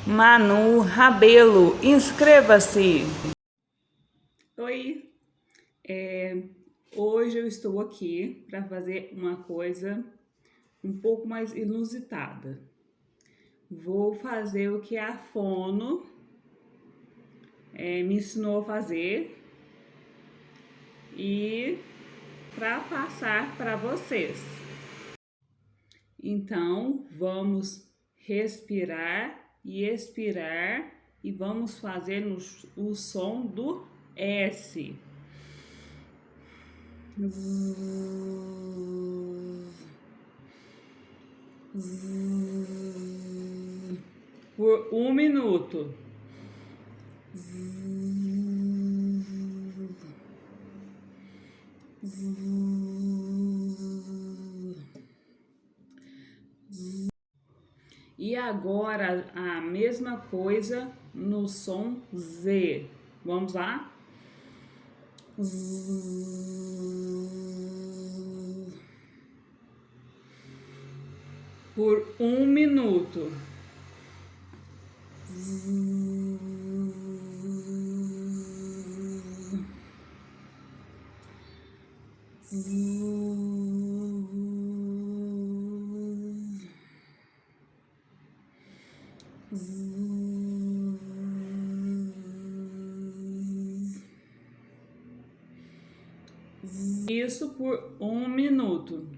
Manu Rabelo. Inscreva-se! Oi! Hoje eu estou aqui para fazer uma coisa um pouco mais inusitada. Vou fazer o que a Fono me ensinou a fazer e para passar para vocês. Então, vamos respirar e expirar e vamos fazer o som do S. Por 1 minuto. E agora a mesma coisa no som Z. Vamos lá? Por 1 minuto. Isso por 1 minuto.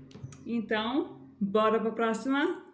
Então, bora para a próxima?